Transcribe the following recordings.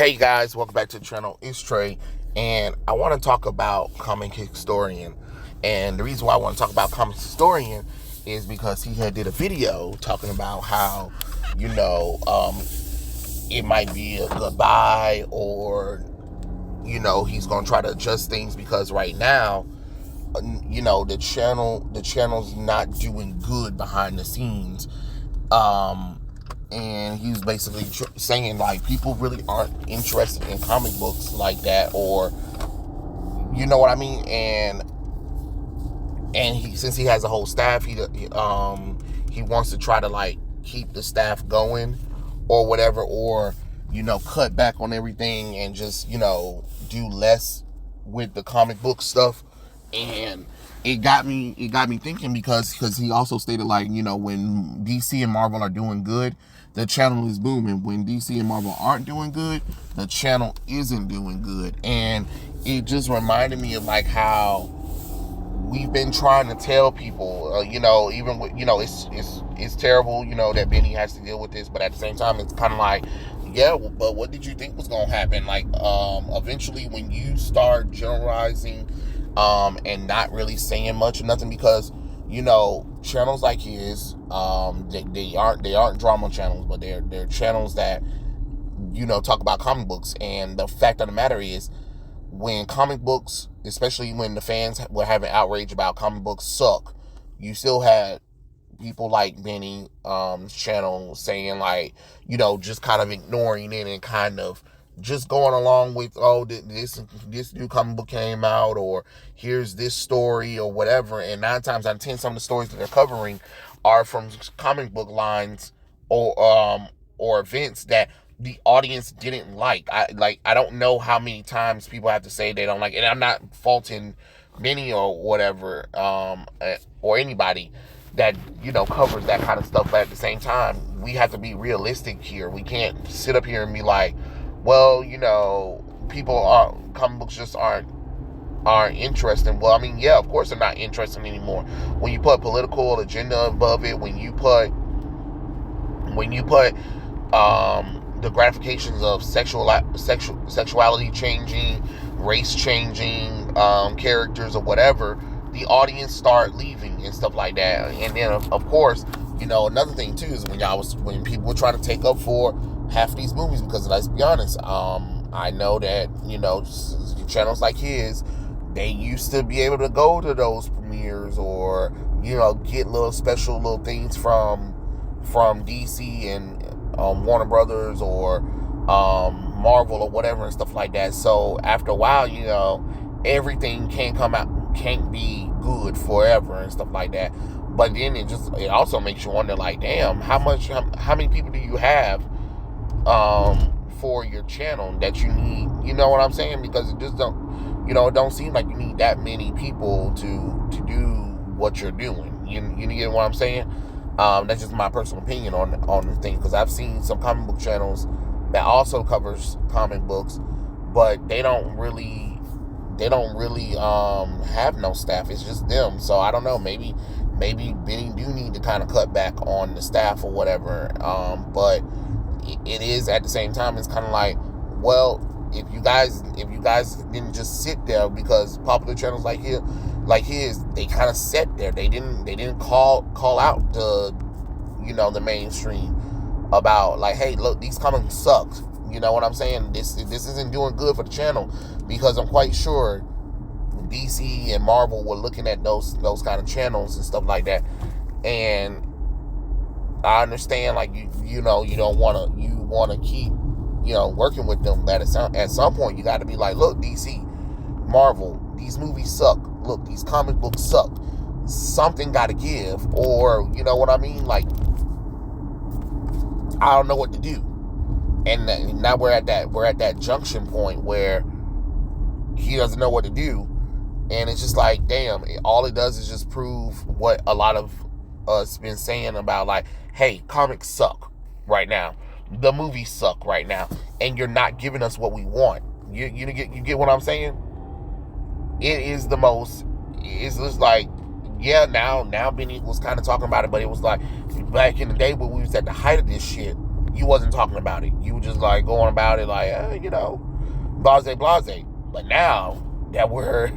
Hey guys, welcome back to the channel. It's Trey, and I want to talk about Comicstorian. And the reason why I want to talk about Comicstorian is because he had did a video talking about how, it might be a goodbye, or he's gonna try to adjust things because right now, the channel's not doing good behind the scenes. And he's basically saying like people really aren't interested in comic books like that, or you know what I mean. And he, since he has a whole staff, he wants to try to like keep the staff going or whatever, or cut back on everything and just do less with the comic book stuff. And it got me thinking, because he also stated like, when DC and Marvel are doing good, the channel is booming. When DC and Marvel aren't doing good, the channel isn't doing good. And it just reminded me of like how we've been trying to tell people, even with, it's terrible, that Benny has to deal with this, but at the same time, it's kind of like, yeah, but what did you think was going to happen? Like, eventually when you start generalizing, and not really saying much or nothing, because, channels like his, they aren't drama channels, but they're channels that, talk about comic books. And the fact of the matter is, when comic books, especially when the fans were having outrage about comic books suck, you still had people like Benny, channel saying like, just kind of ignoring it and kind of just going along with, oh, this new comic book came out, or here's this story or whatever. And 9 times out of 10, some of the stories that they're covering are from comic book lines or events that the audience didn't like. I don't know how many times people have to say they don't like it. And I'm not faulting Benny or whatever, or anybody that covers that kind of stuff, but at the same time, we have to be realistic here. We can't sit up here and be like, well, comic books just aren't interesting. Well, I mean, yeah, of course they're not interesting anymore. When you put political agenda above it, when you put the gratifications of sexuality changing, race changing, characters or whatever, the audience start leaving and stuff like that. And then of course, another thing too is when people were trying to take up for half these movies, because let's be honest, I know that channels like his, they used to be able to go to those premieres, or get little special little things from DC and Warner Brothers, or Marvel or whatever and stuff like that. So after a while, everything can't be good forever and stuff like that. But then it also makes you wonder, like, damn, how many people do you have for your channel that you need? You know what I'm saying? Because it just don't seem like you need that many people to do what you're doing. You get what I'm saying? That's just my personal opinion on the thing, because I've seen some comic book channels that also covers comic books, but they don't really have no staff. It's just them. So I don't know, maybe Benny do need to kind of cut back on the staff or whatever. But it is, at the same time, it's kind of like, well, if you guys didn't just sit there, because popular channels like his, they kind of sat there. They didn't call out the mainstream about like, hey, look, these comics suck. You know what I'm saying? This isn't doing good for the channel, because I'm quite sure DC and Marvel were looking at those kind of channels and stuff like that. And I understand, like, you want to keep working with them, but at some point you got to be like, look, DC, Marvel, these movies suck. Look, these comic books suck. Something got to give, or you know what I mean? Like, I don't know what to do. And now we're at that junction point where he doesn't know what to do, and it's just like, damn, all it does is just prove what a lot of us been saying about, like, hey, comics suck right now, the movies suck right now, and you're not giving us what we want. You get what I'm saying? It is the most. It's just like, yeah, now Benny was kind of talking about it, but it was like back in the day when we was at the height of this shit. you wasn't talking about it. You were just like going about it like, blase. But now that we're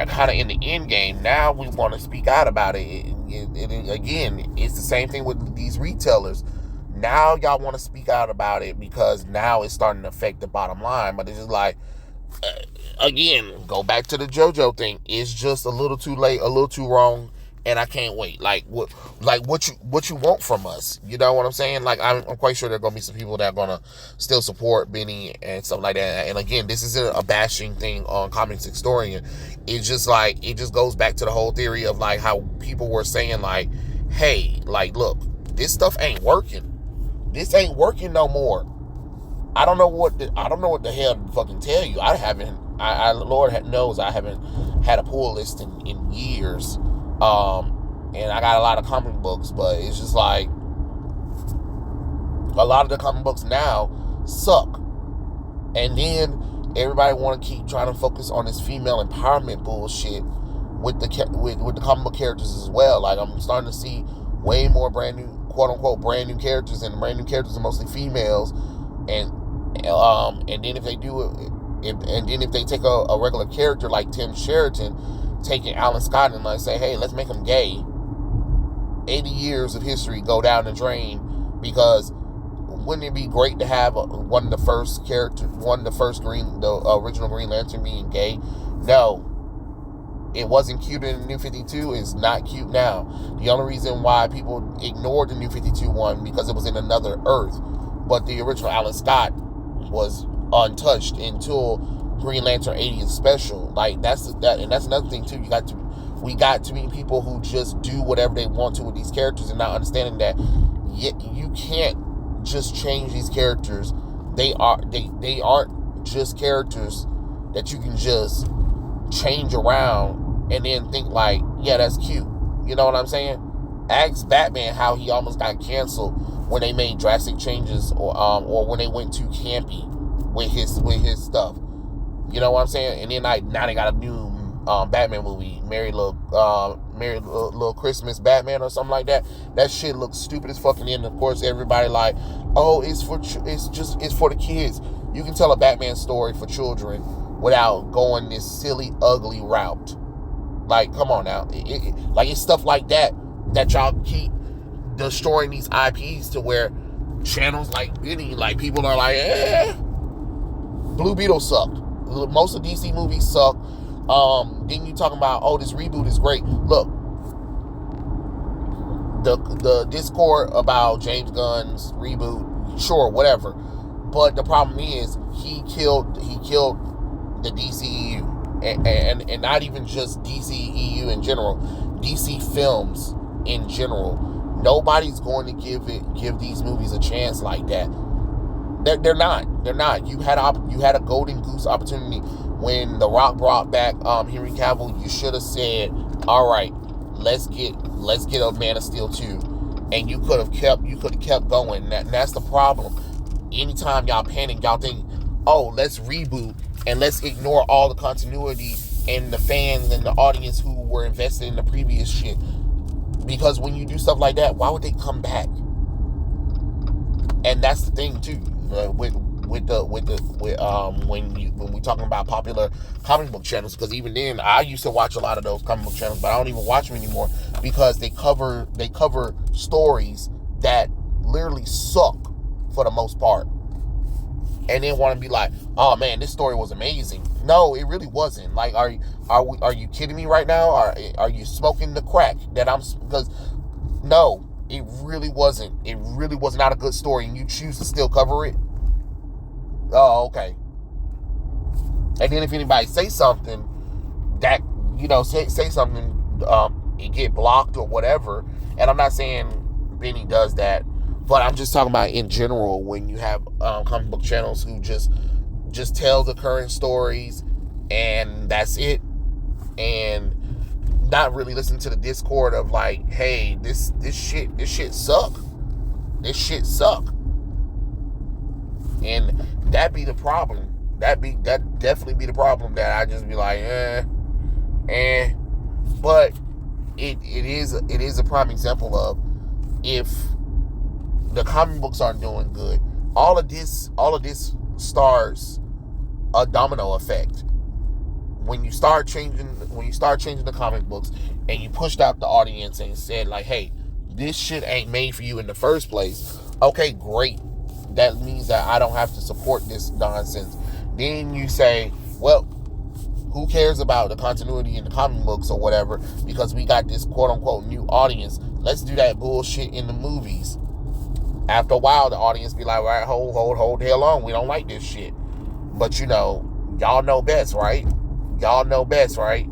kind of in the end game, now we want to speak out about it. Again, it's the same thing with these retailers. Now y'all want to speak out about it because now it's starting to affect the bottom line. But it's just like, again, go back to the JoJo thing. It's just a little too late, a little too wrong, and I can't wait. Like what you want from us? You know what I'm saying? Like I'm quite sure there are gonna be some people that are gonna still support Benny and stuff like that. And again, this isn't a bashing thing on Comicstorian. It's just like it just goes back to the whole theory of like how people were saying like, hey, like look, this stuff ain't working. This ain't working no more. I don't know what the hell to fucking tell you. Lord knows I haven't had a pull list in years. And I got a lot of comic books, but it's just like a lot of the comic books now suck. And then everybody want to keep trying to focus on this female empowerment bullshit with the comic book characters as well. Like I'm starting to see way more brand new, quote unquote, brand new characters, and the brand new characters are mostly females. And then if they do it, and then if they take a regular character like Tim Sheridan, taking Alan Scott and like say, hey, let's make him gay. 80 years of history go down the drain because wouldn't it be great to have one of the original Green Lantern being gay? No. It wasn't cute in the New 52. It's not cute now. The only reason why people ignored the New 52 one because it was in another Earth. But the original Alan Scott was untouched until Green Lantern 80th special. Like that's another thing too. We got too many people who just do whatever they want to with these characters and not understanding that you can't just change these characters. They aren't just characters that you can just change around and then think like, yeah, that's cute. You know what I'm saying? Ask Batman how he almost got canceled when they made drastic changes or when they went too campy with his stuff. You know what I'm saying? And then now they got a new Batman movie, Merry Little Christmas Batman or something like that. That shit looks stupid as fucking. And of course everybody like, oh, it's for the kids. You can tell a Batman story for children without going this silly, ugly route. Like, come on now. It's stuff like that y'all keep destroying these IPs to where channels like Benny, like people are like, Blue Beetle sucked. Most of DC movies suck. Then you talking about, oh, this reboot is great. Look, the discord about James Gunn's reboot, sure, whatever. But the problem is he killed the DCEU. And not even just DCEU in general, DC films in general. Nobody's going to give these movies a chance like that. They're not. You had a golden goose opportunity when The Rock brought back Henry Cavill. You should have said, all right, let's get a Man of Steel 2, and you could have kept going. That's the problem. Anytime y'all panic, y'all think, oh, let's reboot and let's ignore all the continuity and the fans and the audience who were invested in the previous shit. Because when you do stuff like that, why would they come back? And that's the thing too. When we talking about popular comic book channels, because even then I used to watch a lot of those comic book channels, but I don't even watch them anymore because they cover stories that literally suck for the most part, and then want to be like, oh man, this story was amazing. No, it really wasn't. Like, are you kidding me right now? Are you smoking the crack that I'm? Because no, it really wasn't. It really was not a good story, and you choose to still cover it. Oh, okay. And then if anybody say something that, say something, it get blocked or whatever. And I'm not saying Benny does that, but I'm just talking about in general when you have comic book channels who just tell the current stories and that's it, and not really listen to the discord of like, hey, this shit suck. This shit suck. And that be the problem. That definitely be the problem, that I just be like, But it is a prime example of, if the comic books aren't doing good. All of this starts a domino effect. When you start changing the comic books, and you pushed out the audience and said like, hey, this shit ain't made for you in the first place. Okay, great. That means that I don't have to support this nonsense. Then you say, well, who cares about the continuity in the comic books or whatever, because we got this quote-unquote new audience. Let's do that bullshit in the movies. After a while, the audience be like, all right, hold the hell on. We don't like this shit. But, y'all know best, right? Y'all know best, right?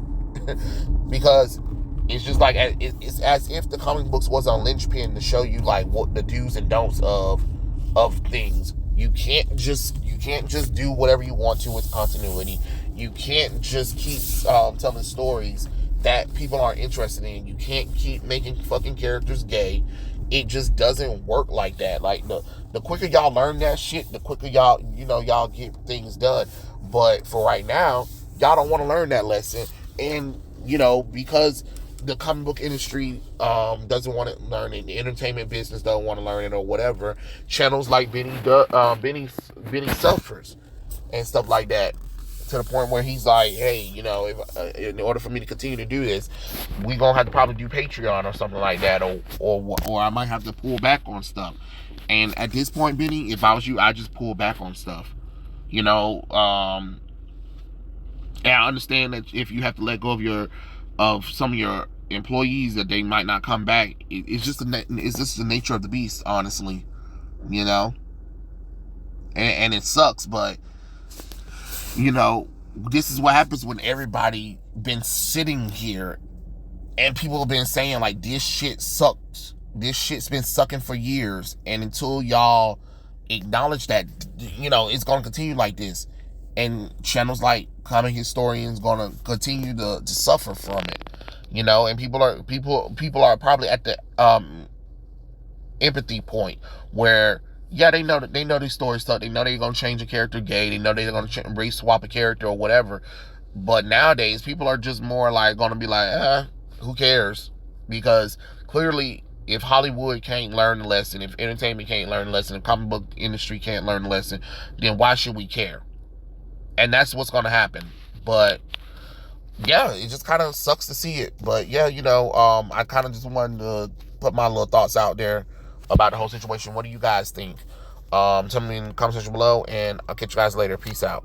Because it's just like, it's as if the comic books was a linchpin to show you like what the do's and don'ts of things. You can't just do whatever you want to with continuity. You can't just keep telling stories that people aren't interested in. You can't keep making fucking characters gay. It just doesn't work like that. Like the quicker y'all learn that shit, the quicker y'all get things done. But for right now, y'all don't want to learn that lesson. And because the comic book industry doesn't want to learn it, the entertainment business doesn't want to learn it or whatever, channels like Benny suffers and stuff like that, to the point where he's like, hey, if, in order for me to continue to do this, we gonna have to probably do Patreon or something like that, or I might have to pull back on stuff. And at this point, Benny, if I was you, I'd just pull back on stuff. And I understand that if you have to let go of some of your employees, that they might not come back. It's just the nature of the beast, honestly. And it sucks, but this is what happens when everybody been sitting here and people have been saying like, this shit sucks. This shit's been sucking for years, and until y'all acknowledge that, it's gonna continue like this. And channels like Comicstorian's gonna continue to suffer from it, and people are probably at the empathy point where, yeah, they know these stories stuff. They know they're gonna change a character gay. They know they're gonna race swap a character or whatever. But nowadays, people are just more like gonna be like, who cares? Because clearly, if Hollywood can't learn the lesson, if entertainment can't learn the lesson, if comic book industry can't learn the lesson, then why should we care? And that's what's going to happen. But yeah, it just kind of sucks to see it. But yeah, I kind of just wanted to put my little thoughts out there about the whole situation. What do you guys think? Tell me in the comment section below, and I'll catch you guys later. Peace out.